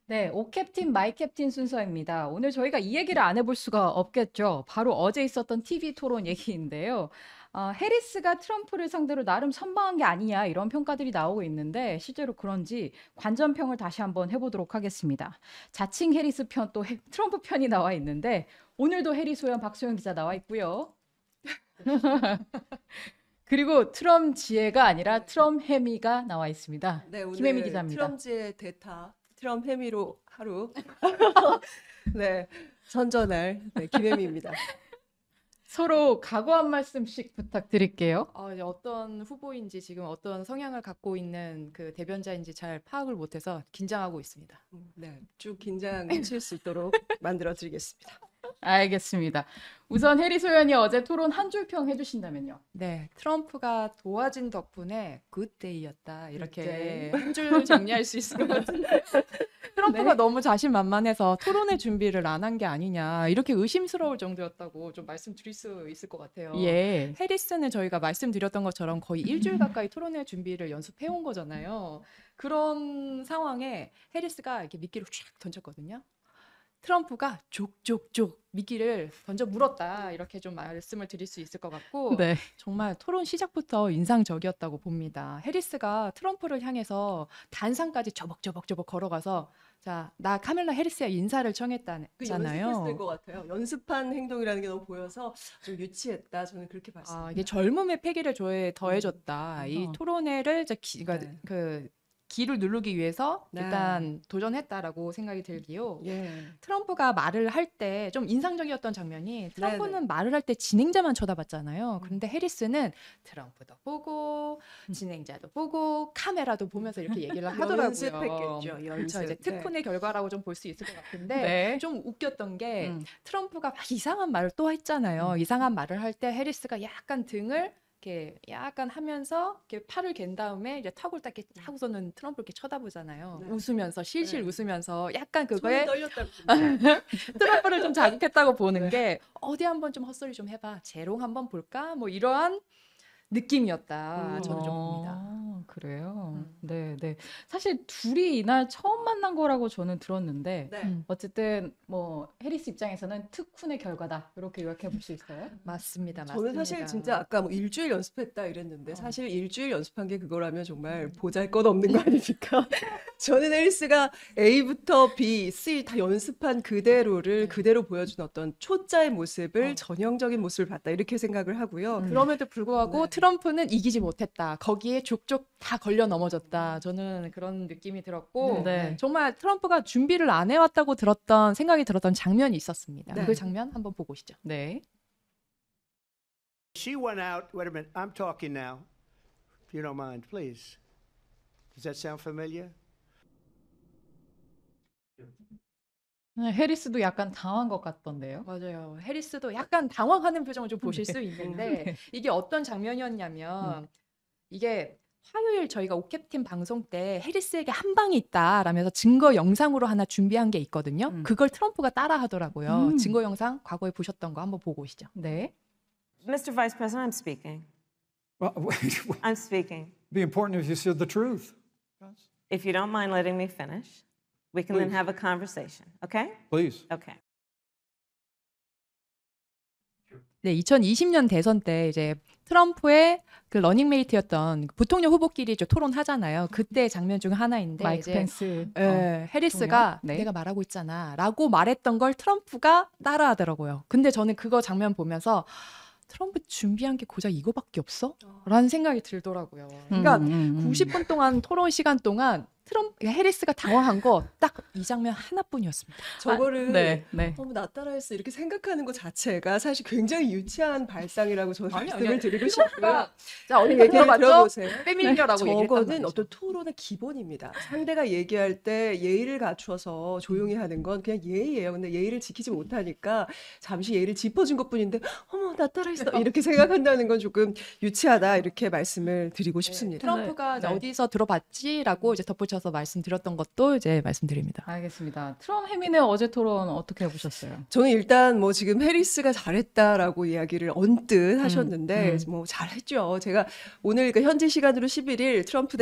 네, 오 캡틴 마이 캡틴 순서입니다. 오늘 저희가 이 얘기를 안 해볼 수가 없겠죠. 바로 어제 있었던 TV 토론 얘기인데요. 해리스가 트럼프를 상대로 나름 선방한 게 아니냐 이런 평가들이 나오고 있는데 실제로 그런지 관전평을 다시 한번 해보도록 하겠습니다. 자칭 해리스 편 또 트럼프 편이 나와 있는데 오늘도 해리 소연 박소영 기자 나와 있고요. 그리고 트럼 지혜가 아니라 트럼 해미가 나와 있습니다. 네, 김혜미 오늘 기자입니다. 트럼지의 대타, 트럼 해미로 하루. 네, 선전할 김혜미입니다. 서로 각오 한 말씀씩 부탁드릴게요. 이제 어떤 후보인지 지금 어떤 성향을 갖고 있는 그 대변자인지 잘 파악을 못해서 긴장하고 있습니다. 네, 쭉 긴장하실 수 있도록 만들어 드리겠습니다. 알겠습니다. 우선 해리 소연이 어제 토론 한 줄 평 해주신다면요. 네, 트럼프가 도와준 덕분에 굿데이였다. 이렇게 굿데이. 한 줄 정리할 수 있을 것 같은데 트럼프가 네. 너무 자신만만해서 토론의 준비를 안 한 게 아니냐 이렇게 의심스러울 정도였다고 좀 말씀드릴 수 있을 것 같아요. 예. 해리스는 저희가 말씀드렸던 것처럼 거의 일주일 가까이 토론회 준비를 연습해온 거잖아요. 그런 상황에 해리스가 이렇게 미끼를 쫙 던졌거든요. 트럼프가 족족족 미끼를 던져 물었다 이렇게 좀 말씀을 드릴 수 있을 것 같고 네. 정말 토론 시작부터 인상적이었다고 봅니다. 해리스가 트럼프를 향해서 단상까지 저벅저벅 걸어가서 자, 나 카멜라 해리스야 인사를 그 청했다잖아요. 연습했을 것 같아요. 연습한 행동이라는 게 너무 보여서 좀 유치했다. 저는 그렇게 봤습니다. 이게 젊음의 패기를 더해줬다. 이 토론회를 그러니까 네. 그 기를 누르기 위해서 네. 일단 도전했다라고 생각이 들기요. 예. 트럼프가 말을 할 때 좀 인상적이었던 장면이 트럼프는 네네. 말을 할 때 진행자만 쳐다봤잖아요. 그런데 해리스는 트럼프도 보고 진행자도 보고 카메라도 보면서 이렇게 얘기를 하더라고요. 연습했겠죠. 그렇죠. 연습. 이제 특훈의 결과라고 좀 볼 수 있을 것 같은데 네. 좀 웃겼던 게 음. 트럼프가 막 이상한 말을 또 했잖아요. 이상한 말을 할 때 해리스가 약간 등을 이렇게 약간 하면서 이렇게 팔을 갠 다음에 이제 턱을 딱 이렇게 하고서는 트럼프를 이렇게 쳐다보잖아요. 네. 웃으면서 실실 네. 웃으면서 약간 손이 그거에 떨렸다고. 트럼프를 좀 자극했다고 보는 네. 게 어디 한번 좀 헛소리 좀 해봐. 재롱 한번 볼까? 뭐 이러한 느낌이었다. 저는 좀 봅니다. 그래요. 네, 네. 사실 둘이 이날 처음 만난 거라고 저는 들었는데 네. 어쨌든 뭐 해리스 입장에서는 특훈의 결과다. 이렇게 요약해 볼 수 있어요? 맞습니다. 저는 사실 진짜 아까 뭐 일주일 연습했다 이랬는데 사실 일주일 연습한 게 그거라면 정말 보잘것없는 거 아닙니까? 저는 헬스가 A부터 B, C 다 연습한 그대로를 그대로 보여준 어떤 초짜의 모습을 전형적인 모습을 봤다 이렇게 생각을 하고요. 그럼에도 불구하고 네. 트럼프는 이기지 못했다. 거기에 족족 다 걸려 넘어졌다. 저는 그런 느낌이 들었고 네. 정말 트럼프가 준비를 안 해왔다고 들었던 생각이 들었던 장면이 있었습니다. 네. 그 장면 한번 보고 오시죠. 네. She went out. Wait a minute. I'm talking now. If you don't mind, please. Does that sound familiar? 해리스도 약간 당한 것 같던데요. 맞아요. 해리스도 약간 당황하는 표정을 좀 보실 수 있는데 이게 어떤 장면이었냐면 이게 화요일 저희가 오캡틴 방송 때 해리스에게 한 방이 있다라면서 증거 영상으로 하나 준비한 게 있거든요. 그걸 트럼프가 따라 하더라고요. 증거 영상 과거에 보셨던 거 한번 보고 오시죠. 네. Mr. Vice President, I'm speaking. Well, wait, I'm speaking. be important if you said the truth. If you don't mind letting me finish, we can then Please. have a conversation, okay? Please. Okay. 네, 2020년 대선 때 이제 트럼프의 그 러닝메이트였던 부통령 후보끼리 이제 토론하잖아요. 그때 장면 중 하나인데 마이크 이제 펜스. 해리스가 네. 내가 말하고 있잖아 라고 말했던 걸 트럼프가 따라하더라고요. 근데 저는 그거 장면 보면서 트럼프 준비한 게 고작 이거밖에 없어? 라는 생각이 들더라고요. 그러니까 90분 동안 토론 시간 동안 해리스가 당황한 거 딱 이 장면 하나뿐이었습니다. 저거를 네, 네. 나 따라했어 이렇게 생각하는 것 자체가 사실 굉장히 유치한 발상이라고 저는 아니, 말씀을 아니, 드리고 싶고요. 자, 어디 얘기 들어봤죠? 들어보세요. 페밀리어라고 얘기했단 저거는 말이죠. 어떤 토론의 기본입니다. 상대가 얘기할 때 예의를 갖춰서 조용히 하는 건 그냥 예의예요. 근데 예의를 지키지 못하니까 잠시 예의를 짚어준 것뿐인데 어머 나 따라했어 이렇게 생각한다는 건 조금 유치하다 이렇게 말씀을 드리고 싶습니다. 트럼프가 이제 네. 어디서 들어봤지라고 이제 덧붙여서 있어서 말씀드렸던 것도 이제 말씀드립니다. 알겠습니다. 트럼 해민의 어제 토론 어떻게 보셨어요? 저는 일단 뭐 지금 해리스가 잘했다라고 이야기를 언뜻 하셨는데 뭐 잘했죠. 제가 오늘 그 현지 시간으로 11일 트럼프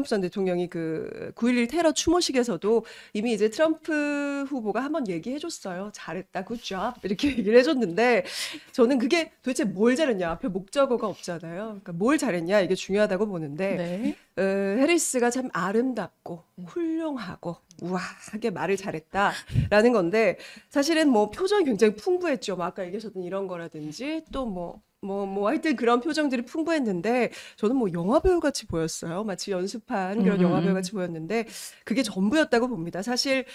전 대통령이 그 9.11 테러 추모식에서도 이미 이제 트럼프 후보가 한번 얘기해 줬어요. 잘했다, 굿잡 이렇게 얘기를 해줬는데 저는 그게 도대체 뭘 잘했냐, 앞에 목적어가 없잖아요. 그러니까 뭘 잘했냐 이게 중요하다고 보는데 네. 해리스가 참 아름답고 훌륭하고 우아하게 말을 잘했다라는 건데 사실은 뭐 표정이 굉장히 풍부했죠. 뭐 아까 얘기하셨던 이런 거라든지 또 뭐 하여튼 그런 표정들이 풍부했는데 저는 뭐 영화배우 같이 보였어요. 마치 연습한 그런 영화배우 같이 보였는데 그게 전부였다고 봅니다. 사실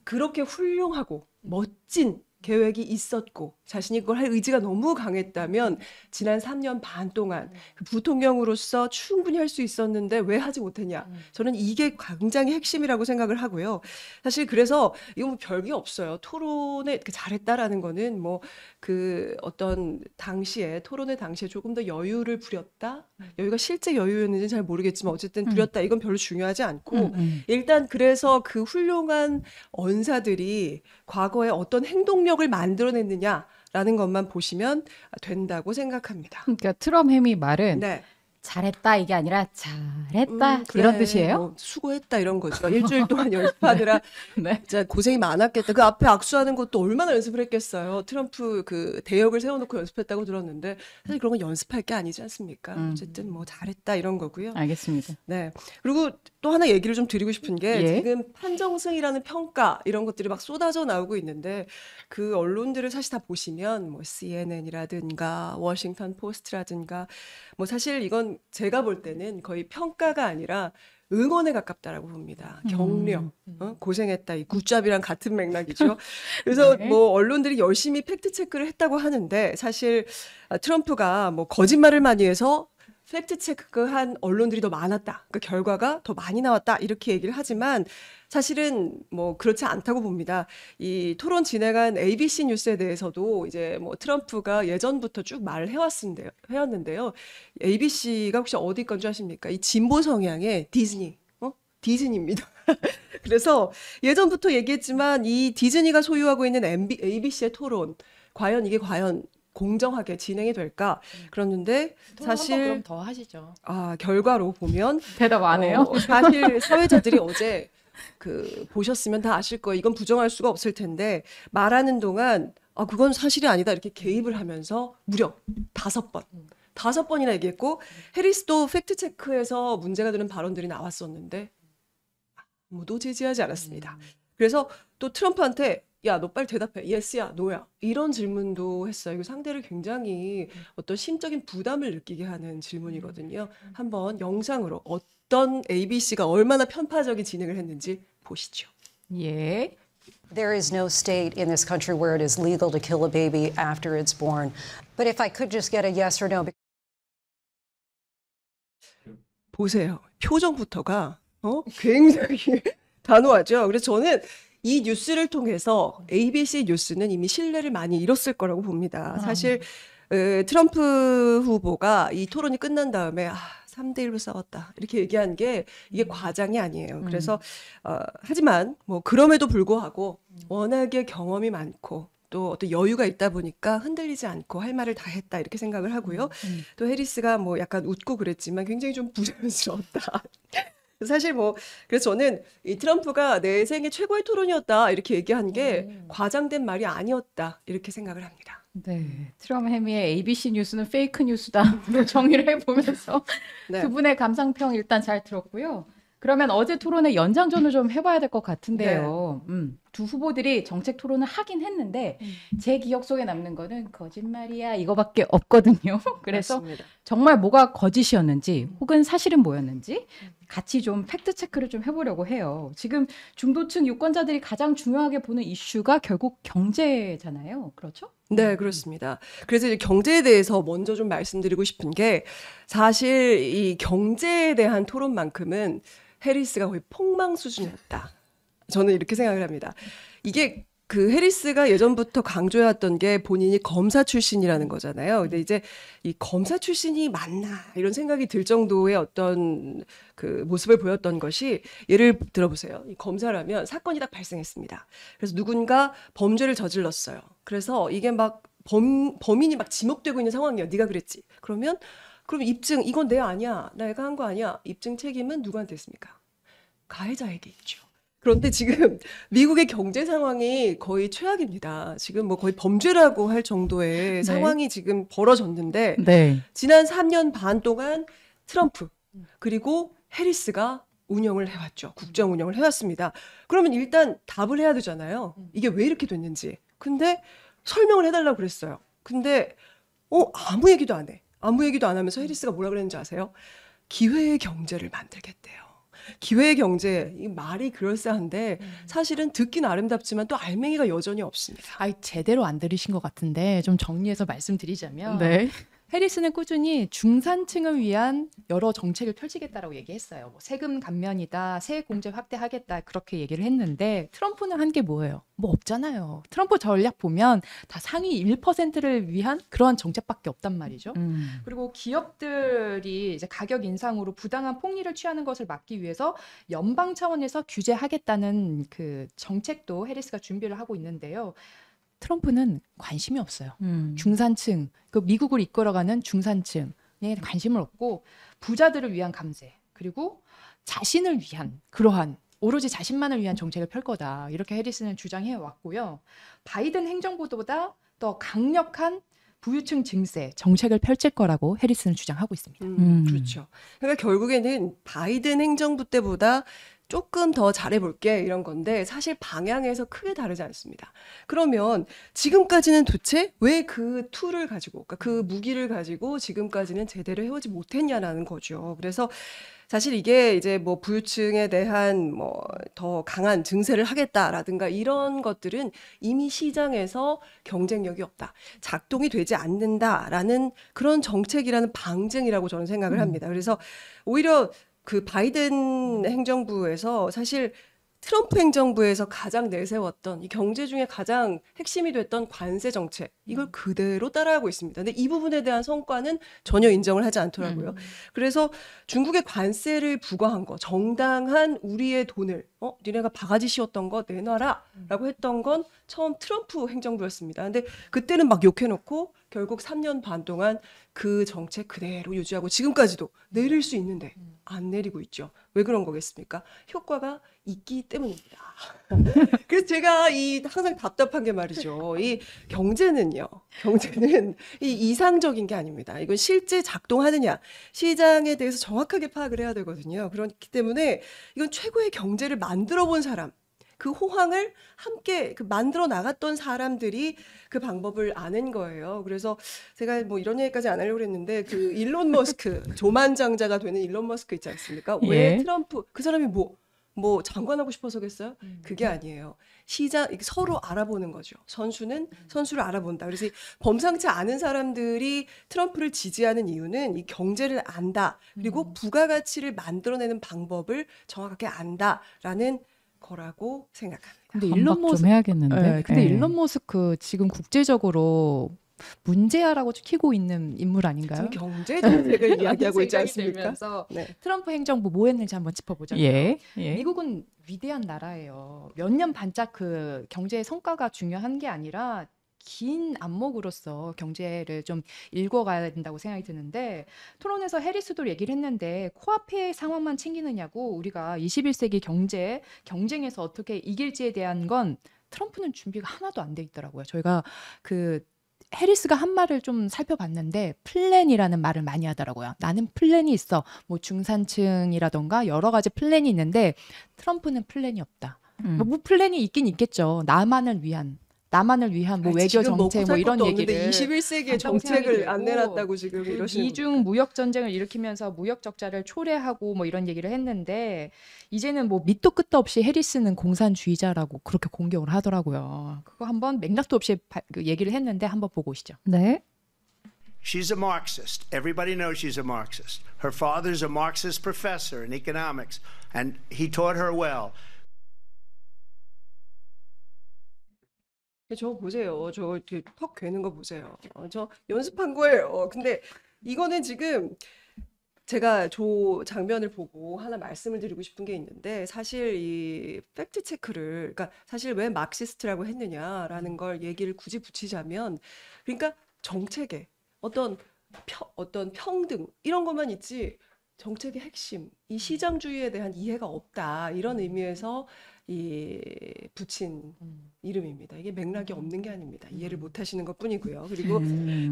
그렇게 훌륭하고 멋진 계획이 있었고 자신이 그걸 할 의지가 너무 강했다면 지난 3년 반 동안 그 부통령으로서 충분히 할 수 있었는데 왜 하지 못했냐. 저는 이게 굉장히 핵심이라고 생각을 하고요. 사실 그래서 이거 뭐 별게 없어요. 토론에 잘했다라는 거는 뭐 그 어떤 당시에 토론의 당시에 조금 더 여유를 부렸다. 여유가 실제 여유였는지 잘 모르겠지만 어쨌든 부렸다. 이건 별로 중요하지 않고 일단 그래서 그 훌륭한 언사들이 과거에 어떤 행동력을 만들어냈느냐라는 것만 보시면 된다고 생각합니다. 그러니까 트럼 해미 말은 네. 잘했다 이게 아니라 잘했다 그래. 이런 뜻이에요? 뭐 수고했다 이런 거죠. 일주일 동안 연습하느라 네. 진짜 고생이 많았겠다. 그 앞에 악수하는 것도 얼마나 연습을 했겠어요. 트럼프 그 대역을 세워놓고 연습했다고 들었는데 사실 그런 건 연습할 게 아니지 않습니까? 어쨌든 뭐 잘했다 이런 거고요. 알겠습니다. 네. 그리고 또 하나 얘기를 좀 드리고 싶은 게 예. 지금 판정승이라는 평가 이런 것들이 막 쏟아져 나오고 있는데 그 언론들을 사실 다 보시면 뭐 CNN이라든가 워싱턴 포스트라든가 뭐 사실 이건 제가 볼 때는 거의 평가가 아니라 응원에 가깝다라고 봅니다. 격려, 고생했다, 이 굿잡이랑 같은 맥락이죠. 그래서 네. 뭐 언론들이 열심히 팩트 체크를 했다고 하는데 사실 트럼프가 뭐 거짓말을 많이 해서 팩트 체크한 언론들이 더 많았다. 그 결과가 더 많이 나왔다. 이렇게 얘기를 하지만 사실은 뭐 그렇지 않다고 봅니다. 이 토론 진행한 ABC 뉴스에 대해서도 이제 뭐 트럼프가 예전부터 쭉 말을 해왔는데요. ABC가 혹시 어디 건지 아십니까? 이 진보 성향의 디즈니, 디즈니입니다. 그래서 예전부터 얘기했지만 이 디즈니가 소유하고 있는 ABC의 토론, 이게 과연 공정하게 진행이 될까? 그랬는데 사실 그럼 더 하시죠. 결과로 보면 대답 안 해요? 사실 사회자들이 어제 그 보셨으면 다 아실 거예요. 이건 부정할 수가 없을 텐데 말하는 동안 그건 사실이 아니다 이렇게 개입을 하면서 무려 5번. 5번이나 얘기했고 해리스도 팩트 체크에서 문제가 되는 발언들이 나왔었는데 아무도 제지하지 않았습니다. 그래서 또 트럼프한테 야, 너 빨리 대답해. 예스야, 노야. 이런 질문도 했어요. 이거 상대를 굉장히 어떤 심적인 부담을 느끼게 하는 질문이거든요. 한번 영상으로 어떤 ABC가 얼마나 편파적인 진행을 했는지 보시죠. 예. There is no state in this country where it is legal to kill a baby after it's born. But if I could just get a yes or no. 보세요. 표정부터가 굉장히 단호하죠. 그래서 저는 이 뉴스를 통해서 ABC 뉴스는 이미 신뢰를 많이 잃었을 거라고 봅니다. 사실 트럼프 후보가 이 토론이 끝난 다음에 3대1로 싸웠다 이렇게 얘기한 게 이게 과장이 아니에요. 그래서 하지만 뭐 그럼에도 불구하고 워낙에 경험이 많고 또 어떤 여유가 있다 보니까 흔들리지 않고 할 말을 다 했다 이렇게 생각을 하고요. 또 해리스가 뭐 약간 웃고 그랬지만 굉장히 좀 부자연스러웠다. 사실 뭐 그래서 저는 이 트럼프가 내 생애 최고의 토론이었다 이렇게 얘기한 게 과장된 말이 아니었다 이렇게 생각을 합니다. 네. 트럼 해미의 ABC 뉴스는 페이크 뉴스다. 정리를 해보면서 네. 두 분의 감상평 일단 잘 들었고요. 그러면 어제 토론의 연장전을 좀 해봐야 될 것 같은데요. 두 후보들이 정책 토론을 하긴 했는데 제 기억 속에 남는 거는 거짓말이야 이거밖에 없거든요. 그래서 맞습니다. 정말 뭐가 거짓이었는지 혹은 사실은 뭐였는지 같이 좀 팩트 체크를 좀 해보려고 해요. 지금 중도층 유권자들이 가장 중요하게 보는 이슈가 결국 경제잖아요. 그렇죠? 네, 그렇습니다. 그래서 이제 경제에 대해서 먼저 좀 말씀드리고 싶은 게 사실 이 경제에 대한 토론만큼은 해리스가 거의 폭망 수준이었다. 저는 이렇게 생각을 합니다. 이게 그 해리스가 예전부터 강조해왔던 게 본인이 검사 출신이라는 거잖아요. 근데 이제 이 검사 출신이 맞나 이런 생각이 들 정도의 어떤 그 모습을 보였던 것이 예를 들어보세요. 이 검사라면 사건이 딱 발생했습니다. 그래서 누군가 범죄를 저질렀어요. 그래서 이게 막 범인이 막 지목되고 있는 상황이에요. 네가 그랬지. 그럼 입증 이건 내 아니야. 내가 한 거 아니야. 입증 책임은 누구한테 있습니까? 가해자에게 있죠. 그런데 지금 미국의 경제 상황이 거의 최악입니다. 지금 뭐 거의 범죄라고 할 정도의 네. 상황이 지금 벌어졌는데 네. 지난 3년 반 동안 트럼프 그리고 해리스가 운영을 해왔죠. 국정 운영을 해왔습니다. 그러면 일단 답을 해야 되잖아요. 이게 왜 이렇게 됐는지. 근데 설명을 해달라고 그랬어요. 근데 아무 얘기도 안 해. 아무 얘기도 안 하면서 해리스가 뭐라 그랬는지 아세요? 기회의 경제를 만들겠대요. 기회의 경제, 이 말이 그럴싸한데 사실은 듣긴 아름답지만 또 알맹이가 여전히 없습니다. 아이 제대로 안 들으신 것 같은데 좀 정리해서 말씀드리자면 네. 해리스는 꾸준히 중산층을 위한 여러 정책을 펼치겠다라고 얘기했어요. 뭐 세금 감면이다, 세액 공제 확대하겠다 그렇게 얘기를 했는데 트럼프는 한 게 뭐예요? 뭐 없잖아요. 트럼프 전략 보면 다 상위 1%를 위한 그러한 정책밖에 없단 말이죠. 그리고 기업들이 이제 가격 인상으로 부당한 폭리를 취하는 것을 막기 위해서 연방 차원에서 규제하겠다는 그 정책도 해리스가 준비를 하고 있는데요. 트럼프는 관심이 없어요. 중산층, 그 미국을 이끌어가는 중산층에 관심을 없고 부자들을 위한 감세 그리고 자신을 위한 그러한 오로지 자신만을 위한 정책을 펼 거다. 이렇게 해리스는 주장해 왔고요. 바이든 행정부보다 더 강력한 부유층 증세 정책을 펼칠 거라고 해리스는 주장하고 있습니다. 그렇죠. 그러니까 결국에는 바이든 행정부 때보다 조금 더 잘해볼게 이런 건데 사실 방향에서 크게 다르지 않습니다. 그러면 지금까지는 도대체 왜 그 툴을 가지고 그러니까 그 무기를 가지고 지금까지는 제대로 해오지 못했냐라는 거죠. 그래서 사실 이게 이제 뭐 부유층에 대한 뭐 더 강한 증세를 하겠다라든가 이런 것들은 이미 시장에서 경쟁력이 없다. 작동이 되지 않는다라는 그런 정책이라는 방증이라고 저는 생각을 합니다. 그래서 오히려 그 바이든 행정부에서 사실 트럼프 행정부에서 가장 내세웠던 이 경제 중에 가장 핵심이 됐던 관세 정책 이걸 그대로 따라하고 있습니다. 근데 이 부분에 대한 성과는 전혀 인정을 하지 않더라고요. 그래서 중국의 관세를 부과한 거 정당한 우리의 돈을 니네가 바가지 씌웠던 거 내놔라라고 했던 건 처음 트럼프 행정부였습니다. 근데 그때는 막 욕해놓고 결국 3년 반 동안 그 정책 그대로 유지하고 지금까지도 내릴 수 있는데 안 내리고 있죠. 왜 그런 거겠습니까? 효과가 있기 때문입니다. 그래서 제가 항상 답답한 게 말이죠. 이 경제는 이 이상적인 게 아닙니다. 이건 실제 작동하느냐 시장에 대해서 정확하게 파악을 해야 되거든요. 그렇기 때문에 이건 최고의 경제를 만들어 본 사람 그 호황을 함께 만들어 나갔던 사람들이 그 방법을 아는 거예요. 그래서 제가 뭐 이런 얘기까지 안 하려고 했는데 그 일론 머스크 조만장자가 되는 일론 머스크 있지 않습니까? 왜 예. 트럼프 그 사람이 뭐 장관하고 싶어서겠어요? 그게 아니에요. 시장 서로 알아보는 거죠. 선수는 선수를 알아본다. 그래서 이 범상치 않은 사람들이 트럼프를 지지하는 이유는 이 경제를 안다. 그리고 부가가치를 만들어내는 방법을 정확하게 안다라는 거라고 생각합니다. 근데 반박 좀 해야겠는데. 네, 근데 예. 일론 머스크 지금 국제적으로 문제아라고 키고 있는 인물 아닌가요? 지금 경제 정책을 이야기하고 있지 생각이 않습니까? 들면서 네. 트럼프 행정부 뭐 했는지 한번 짚어보자고요. 예. 미국은 위대한 나라예요. 몇 년 반짝 그 경제의 성과가 중요한 게 아니라 긴 안목으로서 경제를 좀 읽어가야 된다고 생각이 드는데 토론에서 해리스도 얘기를 했는데 코앞의 상황만 챙기느냐고 우리가 21세기 경쟁에서 어떻게 이길지에 대한 건 트럼프는 준비가 하나도 안 돼 있더라고요. 저희가 그 해리스가 한 말을 좀 살펴봤는데 플랜이라는 말을 많이 하더라고요. 나는 플랜이 있어. 뭐 중산층이라던가 여러 가지 플랜이 있는데 트럼프는 플랜이 없다. 뭐 플랜이 있긴 있겠죠. 나만을 위한 뭐 외교 지금 먹고 정책 뭐 살 이런 것도 얘기를 없는데 21세기의 한다고 생각이 정책을 안 들고 내놨다고 지금 이러시는 미중 무역 전쟁을 일으키면서 무역 적자를 초래하고 뭐 이런 얘기를 했는데 이제는 뭐 밑도 끝도 없이 해리스는 공산주의자라고 그렇게 공격을 하더라고요. 그거 한번 맥락도 없이 얘기를 했는데 한번 보고 오시죠. 네. She's a Marxist. Everybody knows she's a Marxist. Her father's a Marxist professor in economics, and he taught her well. 저 보세요. 저 이렇게 턱 괴는 거 보세요. 저 연습한 거예요. 근데 이거는 지금 제가 저 장면을 보고 하나 말씀을 드리고 싶은 게 있는데 사실 이 팩트 체크를 그러니까 사실 왜 막시스트라고 했느냐라는 걸 얘기를 굳이 붙이자면 그러니까 정책에 어떤 어떤 평등 이런 것만 있지 정책의 핵심 이 시장주의에 대한 이해가 없다 이런 의미에서 이 붙인 이름입니다. 이게 맥락이 없는 게 아닙니다. 이해를 못 하시는 것 뿐이고요. 그리고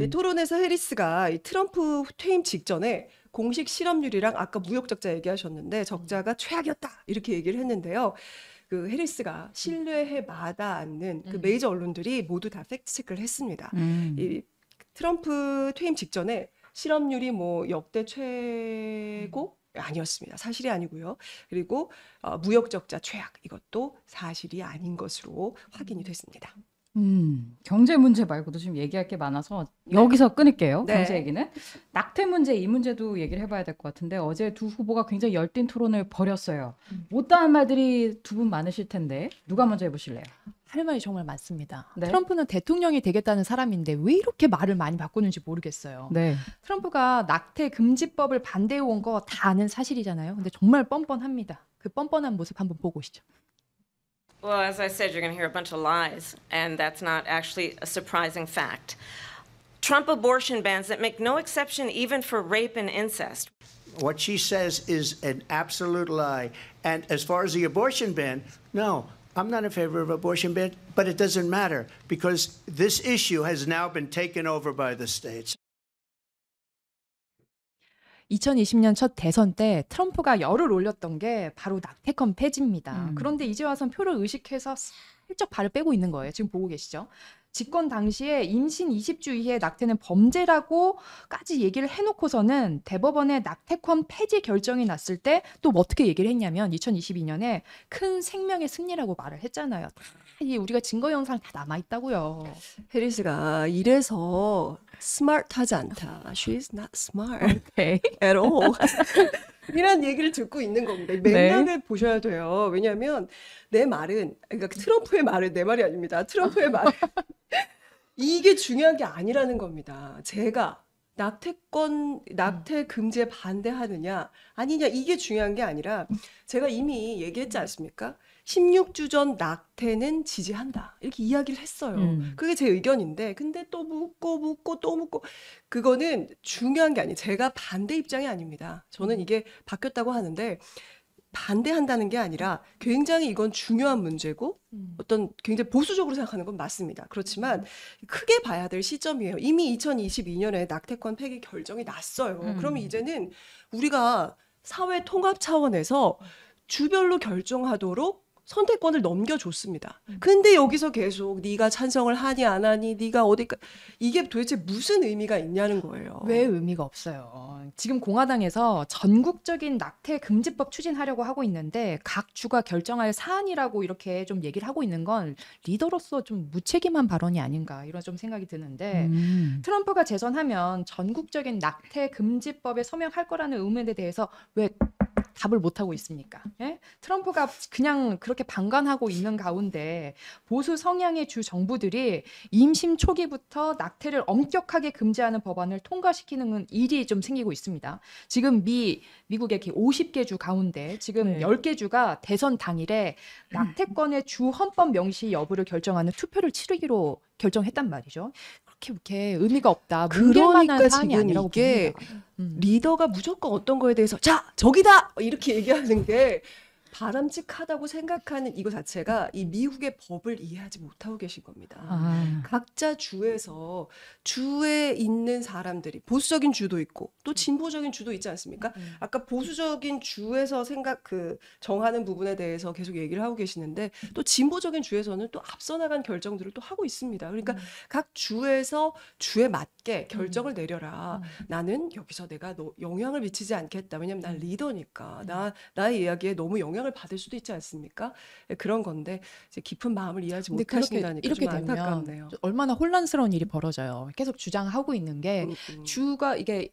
이 토론에서 해리스가 이 트럼프 퇴임 직전에 공식 실업률이랑 아까 무역 적자 얘기하셨는데 적자가 최악이었다 이렇게 얘기를 했는데요. 그 해리스가 신뢰해 마다 않는 그 메이저 언론들이 모두 다 팩트 체크를 했습니다. 이 트럼프 퇴임 직전에 실업률이 뭐 역대 최고 아니었습니다. 사실이 아니고요. 그리고 무역 적자 최악 이것도 사실이 아닌 것으로 확인이 됐습니다. 경제 문제 말고도 지금 얘기할 게 많아서 여기서 끊을게요. 네. 경제 얘기는. 낙태 문제 이 문제도 얘기를 해봐야 될 것 같은데 어제 두 후보가 굉장히 열띤 토론을 벌였어요. 못다한 말들이 두 분 많으실 텐데 누가 먼저 해보실래요? 할 말이 정말 많습니다. 네. 트럼프는 대통령이 되겠다는 사람인데 왜 이렇게 말을 많이 바꾸는지 모르겠어요. 네. 트럼프가 낙태 금지법을 반대해 온 거 다 아는 사실이잖아요. 근데 정말 뻔뻔합니다. 그 뻔뻔한 모습 한번 보고 오시죠. Well, as I said, you're going to hear a bunch of lies, and that's not actually a surprising fact. Trump abortion bans that make no exception even for rape and incest. What she says is an absolute lie. And as far as the abortion ban, no, I'm not in favor of abortion ban, but it doesn't matter because this issue has now been taken over by the states. 2020년 첫 대선 때 트럼프가 열을 올렸던 게 바로 낙태권 폐지입니다. 그런데 이제 와선 표를 의식해서 살짝 발을 빼고 있는 거예요. 지금 보고 계시죠? 집권 당시에 임신 20주 이후의 낙태는 범죄라고까지 얘기를 해놓고서는 대법원의 낙태권 폐지 결정이 났을 때 또 어떻게 얘기를 했냐면 2022년에 큰 생명의 승리라고 말을 했잖아요. 우리가 증거 영상 다 남아있다고요. 해리스가 이래서 스마트하지 않다. She is not smart 오케이. at all. 이런 얘기를 듣고 있는 겁니다. 맥락을 보셔야 돼요. 왜냐하면 내 말은 그러니까 트럼프의 말은 내 말이 아닙니다. 트럼프의 말은 이게 중요한 게 아니라는 겁니다. 제가 낙태 금지에 반대하느냐 아니냐 이게 중요한 게 아니라 제가 이미 얘기했지 않습니까? 16주 전 낙태는 지지한다. 이렇게 이야기를 했어요. 그게 제 의견인데 근데 또 묻고 또 묻고 그거는 중요한 게 아니에요. 제가 반대 입장이 아닙니다. 저는 이게 바뀌었다고 하는데 반대한다는 게 아니라 굉장히 이건 중요한 문제고 어떤 굉장히 보수적으로 생각하는 건 맞습니다. 그렇지만 크게 봐야 될 시점이에요. 이미 2022년에 낙태권 폐기 결정이 났어요. 그러면 이제는 우리가 사회 통합 차원에서 주별로 결정하도록 선택권을 넘겨줬습니다. 근데 여기서 계속 네가 찬성을 하니 안 하니 네가 어디까 이게 도대체 무슨 의미가 있냐는 거예요. 왜 의미가 없어요. 지금 공화당에서 전국적인 낙태 금지법 추진하려고 하고 있는데 각 주가 결정할 사안이라고 이렇게 좀 얘기를 하고 있는 건 리더로서 좀 무책임한 발언이 아닌가 이런 좀 생각이 드는데 트럼프가 재선하면 전국적인 낙태 금지법에 서명할 거라는 의문에 대해서 왜 답을 못하고 있습니까? 예? 트럼프가 그냥 그렇게 방관하고 있는 가운데 보수 성향의 주 정부들이 임신 초기부터 낙태를 엄격하게 금지하는 법안을 통과시키는 일이 좀 생기고 있습니다. 지금 미국의 50개 주 가운데 지금 10개 주가 대선 당일에 낙태권의 주 헌법 명시 여부를 결정하는 투표를 치르기로 결정했단 말이죠. 그렇게 의미가 없다. 뭉갤만한 그러니까 사안이 지금 아니라고 이게 봅니다. 리더가 무조건 어떤 거에 대해서 자 저기다 이렇게 얘기하는 게 바람직하다고 생각하는 이거 자체가 이 미국의 법을 이해하지 못하고 계신 겁니다. 각자 주에서 주에 있는 사람들이 보수적인 주도 있고 또 진보적인 주도 있지 않습니까? 아까 보수적인 주에서 정하는 부분에 대해서 계속 얘기를 하고 계시는데 또 진보적인 주에서는 또 앞서 나간 결정들을 또 하고 있습니다. 그러니까 각 주에서 주에 맞게 결정을 내려라. 나는 여기서 내가 영향을 미치지 않겠다. 왜냐면 난 리더니까. 나의 이야기에 너무 영향을 받을 수도 있지 않습니까? 그런 건데 이제 깊은 마음을 이해하지 근데 못하신다니까 이렇게 좀 되면 안타깝네요. 얼마나 혼란스러운 일이 벌어져요. 계속 주장하고 있는 게 주가 이게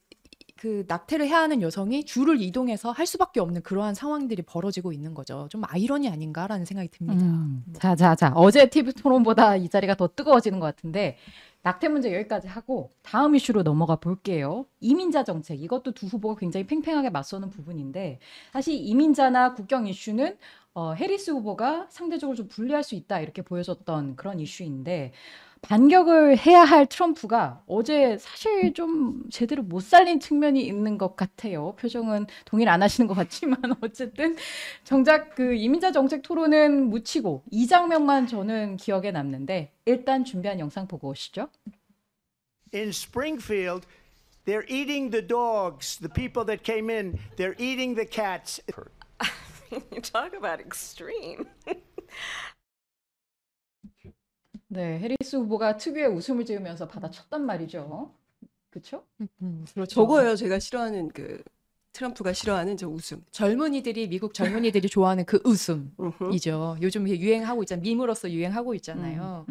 그 낙태를 해야 하는 여성이 주를 이동해서 할 수밖에 없는 그러한 상황들이 벌어지고 있는 거죠. 좀 아이러니 아닌가라는 생각이 듭니다. 자. 어제 TV 토론보다 이 자리가 더 뜨거워지는 것 같은데 낙태 문제 여기까지 하고 다음 이슈로 넘어가 볼게요. 이민자 정책. 이것도 두 후보가 굉장히 팽팽하게 맞서는 부분인데 사실 이민자나 국경 이슈는 해리스 후보가 상대적으로 좀 불리할 수 있다 이렇게 보여졌던 그런 이슈인데 반격을 해야 할 트럼프가 어제 사실 좀 제대로 못 살린 측면이 있는 것 같아요. 표정은 동의를 안 하시는 것 같지만 어쨌든 정작 그 이민자 정책 토론은 묻히고 이 장면만 저는 기억에 남는데 일단 준비한 영상 보고 오시죠. In Springfield, they're eating the dogs. The people that came in, they're eating the cats. You talk about extreme. 네, 해리스 후보가 특유의 웃음을 지으면서 받아쳤단 말이죠. 그렇죠? 그렇죠. 저거예요. 제가 싫어하는 그 트럼프가 싫어하는 저 웃음. 젊은이들이 미국 젊은이들이 좋아하는 그 웃음이죠. 요즘 이게 유행하고 있잖아요. 밈으로서 유행하고 있잖아요.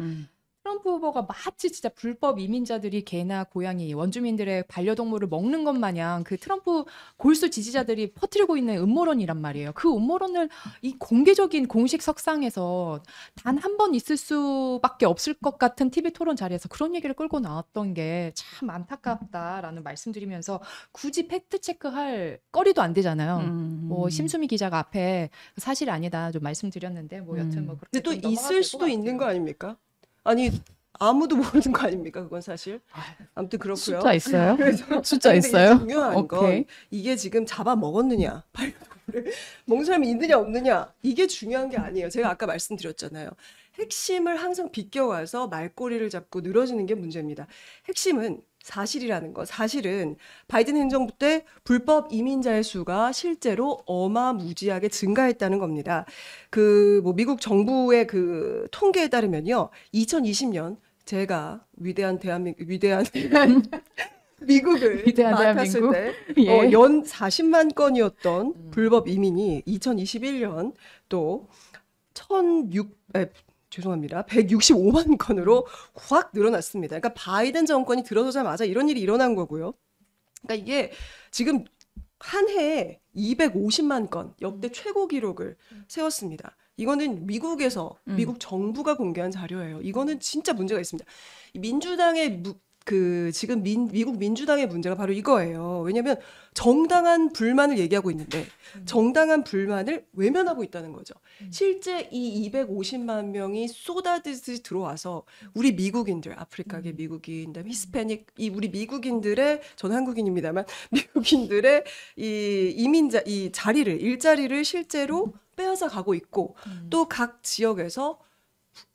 트럼프 후보가 마치 진짜 불법 이민자들이 개나 고양이, 원주민들의 반려동물을 먹는 것 마냥 그 트럼프 골수 지지자들이 퍼뜨리고 있는 음모론이란 말이에요. 그 음모론을 이 공개적인 공식 석상에서 단 한 번 있을 수밖에 없을 것 같은 TV 토론 자리에서 그런 얘기를 끌고 나왔던 게 참 안타깝다라는 말씀드리면서 굳이 팩트 체크할 거리도 안 되잖아요. 뭐 심수미 기자가 앞에 사실 아니다 좀 말씀드렸는데 뭐 여튼 뭐 근데 그렇게 또 좀 넘어가도 있을 될것 수도 같아요. 있는 거 아닙니까? 아니 아무도 모르는 거 아닙니까? 그건 사실. 아무튼 그렇고요. 숫자 있어요? 그래서 숫자 근데 이게 있어요? 중요한 건 오케이. 이게 지금 잡아 먹었느냐, 반려동물을 먹는 사람이 있느냐 없느냐 이게 중요한 게 아니에요. 제가 아까 말씀드렸잖아요. 핵심을 항상 비껴와서 말꼬리를 잡고 늘어지는 게 문제입니다. 핵심은 사실이라는 거. 사실은 바이든 행정부 때 불법 이민자의 수가 실제로 어마무지하게 증가했다는 겁니다. 그 뭐 미국 정부의 그 통계에 따르면요, 2020년 제가 위대한 미국을 위대한 맡았을 대한민국? 때 예. 연 40만 건이었던 불법 이민이 2021년 또 165만 건으로 확 늘어났습니다. 그러니까 바이든 정권이 들어서자마자 이런 일이 일어난 거고요. 그러니까 이게 지금 한 해에 250만 건 역대 최고 기록을 세웠습니다. 이거는 미국에서 미국 정부가 공개한 자료예요. 이거는 진짜 문제가 있습니다. 이 민주당의 지금 미국 민주당의 문제가 바로 이거예요. 왜냐하면 정당한 불만을 얘기하고 있는데 정당한 불만을 외면하고 있다는 거죠. 실제 이 250만 명이 쏟아지듯이 들어와서 우리 미국인들, 아프리카계 미국인, 그다음에 히스패닉, 이 우리 미국인들의, 저는 한국인입니다만 미국인들의 이 이민자 이 일자리를 실제로 빼앗아 가고 있고 또 각 지역에서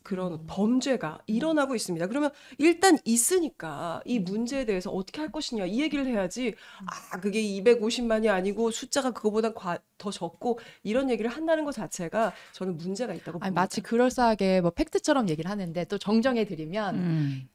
그런 범죄가 일어나고 있습니다. 그러면 일단 있으니까 이 문제에 대해서 어떻게 할 것이냐 이 얘기를 해야지. 그게 250만이 아니고 숫자가 그거보다 더 적고 이런 얘기를 한다는 것 자체가 저는 문제가 있다고 봅니다. 아니, 마치 그럴싸하게 뭐 팩트처럼 얘기를 하는데 또 정정해 드리면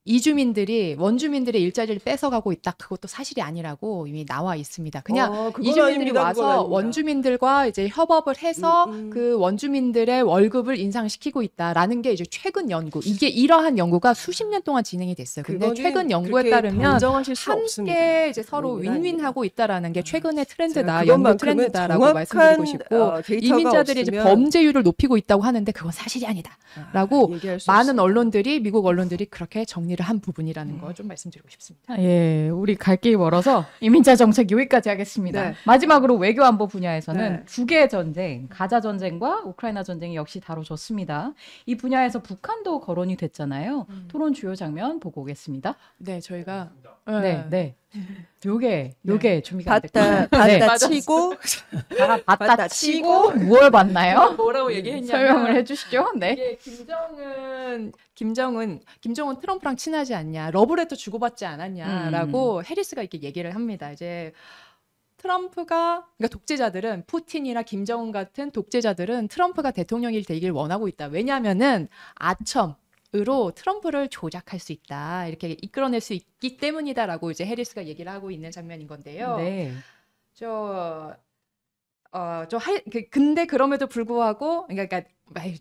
이주민들이 원주민들의 일자리를 뺏어가고 있다. 그것도 사실이 아니라고 이미 나와 있습니다. 그냥 그건 이주민들이 아닙니다. 그건 와서 아닙니다. 원주민들과 이제 협업을 해서 그 원주민들의 월급을 인상시키고 있다라는 게 이제 최근 연구. 이게 이러한 연구가 수십 년 동안 진행이 됐어요. 근데 그거는 최근 연구에 그렇게 따르면 단정하실 수 없습니다. 함께 이제 서로 아닙니다. 윈윈하고 있다라는 게 최근의 트렌드다. 제가 연구 그것만큼은 트렌드다라고 정확한, 말씀드리고 싶고 데이터가 이민자들이 이제 없으면 범죄율을 높이고 있다고 하는데 그건 사실이 아니다라고 얘기할 수 많은 없습니다. 언론들이 미국 언론들이 그렇게 정리를 한 부분이라는 거 좀 말씀드리고 싶습니다. 예, 우리 갈 길이 멀어서 이민자 정책 여기까지 하겠습니다. 네. 마지막으로 외교안보 분야에서는 네. 북의 전쟁, 가자 전쟁과 우크라이나 전쟁이 역시 다뤄졌습니다. 이 분야에서 북한도 거론이 됐잖아요. 토론 주요 장면 보고 오겠습니다. 네, 저희가 네. 요게 준비가 안 됐군요. 봤다 치고 봤다 치고 무얼 봤나요? 뭐라고 얘기했냐면 설명을 해주시죠. 네. 이게 김정은 트럼프랑 친하지 않냐, 러브레터 주고받지 않았냐라고 해리스가 이렇게 얘기를 합니다. 이제 트럼프가 그러니까 독재자들은 푸틴이나 김정은 같은 독재자들은 트럼프가 대통령이 되길 원하고 있다. 왜냐하면은 아첨으로 트럼프를 조작할 수 있다. 이렇게 이끌어낼 수 있기 때문이다라고 이제 해리스가 얘기를 하고 있는 장면인 건데요. 네. 근데 그럼에도 불구하고 그러니까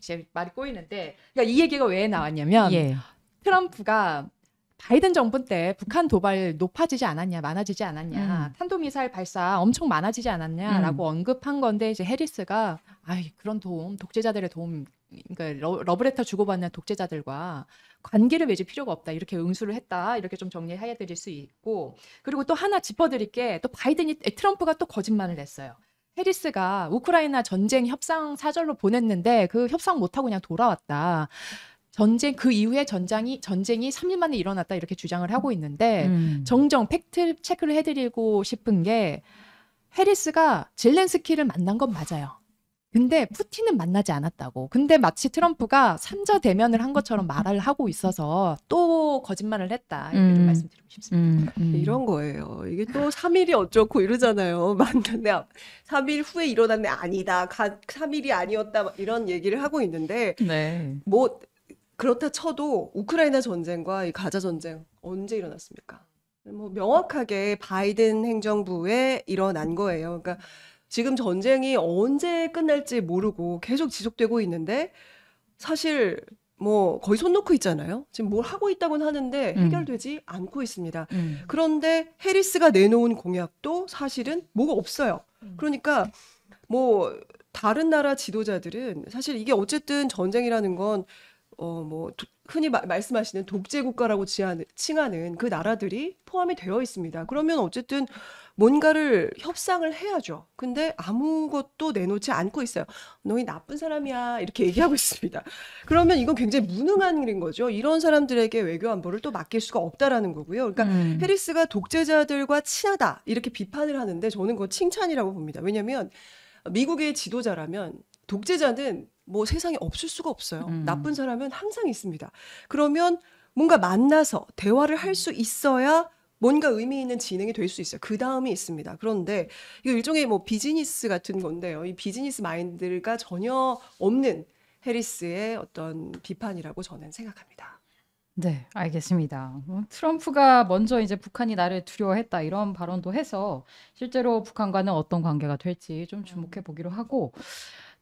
제 말이 꼬이는데 그러니까 이 얘기가 왜 나왔냐면 예. 트럼프가 바이든 정부 때 북한 도발 높아지지 않았냐, 많아지지 않았냐, 탄도미사일 발사 엄청 많아지지 않았냐라고 언급한 건데 이제 해리스가 그런 도움, 독재자들의 도움, 그러니까 러브레터 주고받는 독재자들과 관계를 맺을 필요가 없다 이렇게 응수를 했다 이렇게 좀 정리해 드릴 수 있고 그리고 또 하나 짚어드릴 게 또 트럼프가 또 거짓말을 했어요. 해리스가 우크라이나 전쟁 협상 사절로 보냈는데 그 협상 못하고 그냥 돌아왔다. 그 이후에 전쟁이 3일 만에 일어났다 이렇게 주장을 하고 있는데 정정 팩트 체크를 해드리고 싶은 게 해리스가 젤렌스키를 만난 건 맞아요. 근데 푸틴은 만나지 않았다고. 근데 마치 트럼프가 삼자 대면을 한 것처럼 말을 하고 있어서 또 거짓말을 했다. 이렇게 좀 말씀드리고 싶습니다. 이런 거예요. 이게 또 3일이 어쩌고 이러잖아요. 맞는데 3일 후에 일어났네 아니다. 3일이 아니었다 이런 얘기를 하고 있는데 네. 뭐 그렇다 쳐도 우크라이나 전쟁과 이 가자 전쟁 언제 일어났습니까? 뭐 명확하게 바이든 행정부에 일어난 거예요. 그러니까 지금 전쟁이 언제 끝날지 모르고 계속 지속되고 있는데 사실 뭐 거의 손 놓고 있잖아요. 지금 뭘 하고 있다고는 하는데 해결되지 않고 있습니다. 그런데 해리스가 내놓은 공약도 사실은 뭐가 없어요. 그러니까 뭐 다른 나라 지도자들은 사실 이게 어쨌든 전쟁이라는 건 뭐 흔히 말씀하시는 독재 국가라고 칭하는 그 나라들이 포함이 되어 있습니다. 그러면 어쨌든 뭔가를 협상을 해야죠. 근데 아무것도 내놓지 않고 있어요. 너희 나쁜 사람이야 이렇게 얘기하고 있습니다. 그러면 이건 굉장히 무능한 일인 거죠. 이런 사람들에게 외교 안보를 또 맡길 수가 없다라는 거고요. 그러니까 해리스가 독재자들과 친하다 이렇게 비판을 하는데 저는 그거 칭찬이라고 봅니다. 왜냐하면 미국의 지도자라면 독재자는 뭐 세상에 없을 수가 없어요. 나쁜 사람은 항상 있습니다. 그러면 뭔가 만나서 대화를 할 수 있어야 뭔가 의미 있는 진행이 될 수 있어요. 그 다음이 있습니다. 그런데 이거 일종의 뭐 비즈니스 같은 건데요. 이 비즈니스 마인드가 전혀 없는 해리스의 어떤 비판이라고 저는 생각합니다. 네, 알겠습니다. 트럼프가 먼저 이제 북한이 나를 두려워했다 이런 발언도 해서 실제로 북한과는 어떤 관계가 될지 좀 주목해 보기로 하고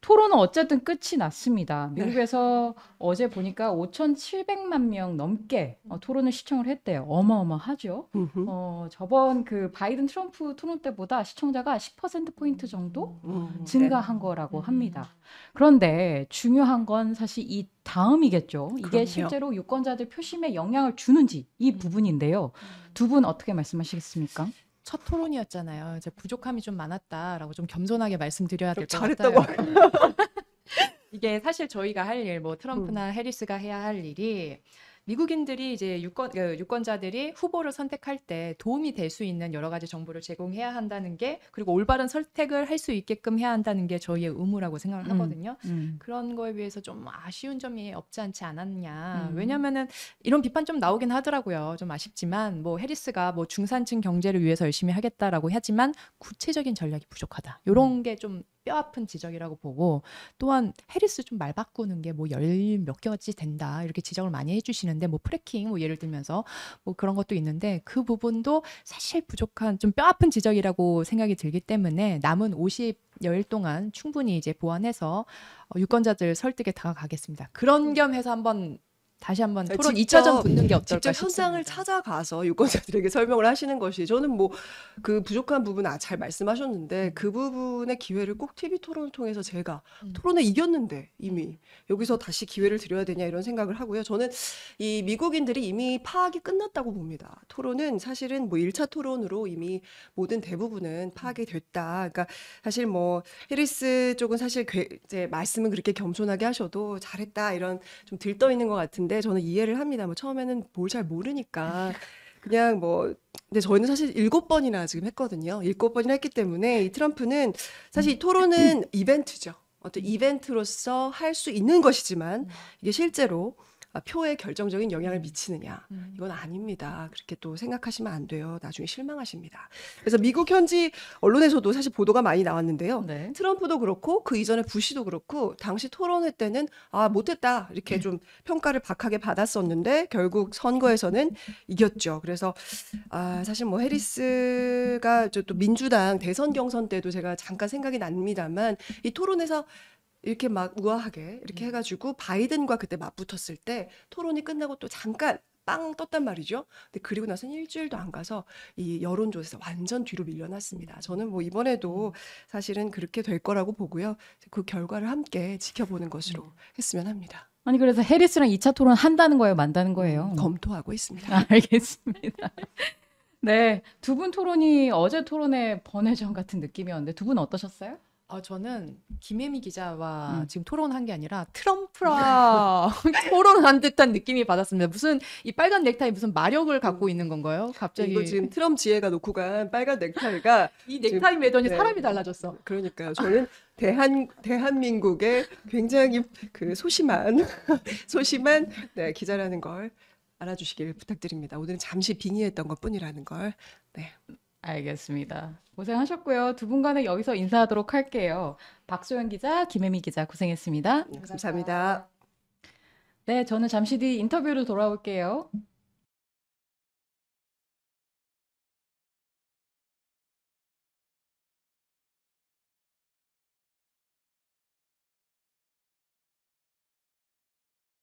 토론은 어쨌든 끝이 났습니다. 미국에서 어제 보니까 5,700만 명 넘게 토론을 시청을 했대요. 어마어마하죠. 저번 그 바이든 트럼프 토론 때보다 시청자가 10%포인트 정도 증가한 거라고 합니다. 그런데 중요한 건 사실 이 다음이겠죠. 이게 그럼요. 실제로 유권자들 표심에 영향을 주는지 이 부분인데요. 두 분 어떻게 말씀하시겠습니까? 첫 토론이었잖아요. 이제 부족함이 좀 많았다라고 좀 겸손하게 말씀드려야 될 것 잘했다고 같아요. 이게 사실 저희가 할 일, 뭐 트럼프나 해리스가 해야 할 일이 미국인들이 이제 유권자들이 후보를 선택할 때 도움이 될 수 있는 여러 가지 정보를 제공해야 한다는 게 그리고 올바른 선택을 할 수 있게끔 해야 한다는 게 저희의 의무라고 생각을 하거든요. 그런 거에 비해서 좀 아쉬운 점이 없지 않지 않았냐. 왜냐면은 이런 비판 좀 나오긴 하더라고요. 좀 아쉽지만 뭐 해리스가 뭐 중산층 경제를 위해서 열심히 하겠다라고 하지만 구체적인 전략이 부족하다. 이런 게 좀 뼈아픈 지적이라고 보고 또한 해리스 좀 말 바꾸는 게 뭐 열 몇 개월치 된다 이렇게 지적을 많이 해주시는데 뭐 프래킹 뭐 예를 들면서 뭐 그런 것도 있는데 그 부분도 사실 부족한 좀 뼈아픈 지적이라고 생각이 들기 때문에 남은 50여일 동안 충분히 이제 보완해서 유권자들 설득에 다가가겠습니다. 그런 겸 해서 다시 한번 토론 2차전 붙는 게 어떨까 직접 현장을 싶습니다. 찾아가서 유권자들에게 설명을 하시는 것이 저는 뭐 그 부족한 부분 잘 말씀하셨는데 그 부분의 기회를 꼭 TV 토론을 통해서 제가 토론에 이겼는데 이미 여기서 다시 기회를 드려야 되냐 이런 생각을 하고요. 저는 이 미국인들이 이미 파악이 끝났다고 봅니다. 토론은 사실은 뭐 1차 토론으로 이미 모든 대부분은 파악이 됐다. 그러니까 사실 뭐 해리스 쪽은 사실 이제 말씀은 그렇게 겸손하게 하셔도 잘했다 이런 좀 들떠 있는 것 같은데 저는 이해를 합니다. 뭐 처음에는 뭘 잘 모르니까 그냥 뭐 근데 저희는 사실 7번이나 지금 했거든요. 7번이나 했기 때문에 이 트럼프는 사실 이 토론은 이벤트죠. 어떤 이벤트로서 할 수 있는 것이지만 이게 실제로 표에 결정적인 영향을 미치느냐 이건 아닙니다. 그렇게 또 생각하시면 안 돼요. 나중에 실망하십니다. 그래서 미국 현지 언론에서도 사실 보도가 많이 나왔는데요. 네. 트럼프도 그렇고 그 이전에 부시도 그렇고 당시 토론회 때는 못했다 이렇게 좀 평가를 박하게 받았었는데 결국 선거에서는 이겼죠. 그래서 사실 뭐 해리스가 또 민주당 대선 경선 때도 제가 잠깐 생각이 납니다만 이 토론에서 이렇게 막 우아하게 이렇게 해가지고 바이든과 그때 맞붙었을 때 토론이 끝나고 또 잠깐 빵 떴단 말이죠. 근데 그리고 나서는 일주일도 안 가서 이 여론조사에서 완전 뒤로 밀려났습니다. 저는 뭐 이번에도 사실은 그렇게 될 거라고 보고요. 그 결과를 함께 지켜보는 것으로 했으면 합니다. 아니 그래서 해리스랑 2차 토론 한다는 거예요, 만다는 거예요? 검토하고 있습니다. 알겠습니다. 네, 두 분 토론이 어제 토론의 번외전 같은 느낌이었는데 두 분 어떠셨어요? 저는 김혜미 기자와 지금 토론한 게 아니라 트럼프와 토론한 듯한 느낌이 받았습니다. 무슨 이 빨간 넥타이 무슨 마력을 갖고 있는 건가요? 갑자기 이거 지금 트럼프 지혜가 놓고 간 빨간 넥타이가 이 넥타이 매더니 네. 사람이 달라졌어. 그러니까요. 저는 대한민국의 굉장히 그 소심한 네, 기자라는 걸 알아주시길 부탁드립니다. 오늘은 잠시 빙의했던 것뿐이라는 걸. 네. 알겠습니다. 고생하셨고요. 두 분간은 여기서 인사하도록 할게요. 박소연 기자, 김혜미 기자 고생했습니다. 감사합니다. 네, 저는 잠시 뒤 인터뷰로 돌아올게요.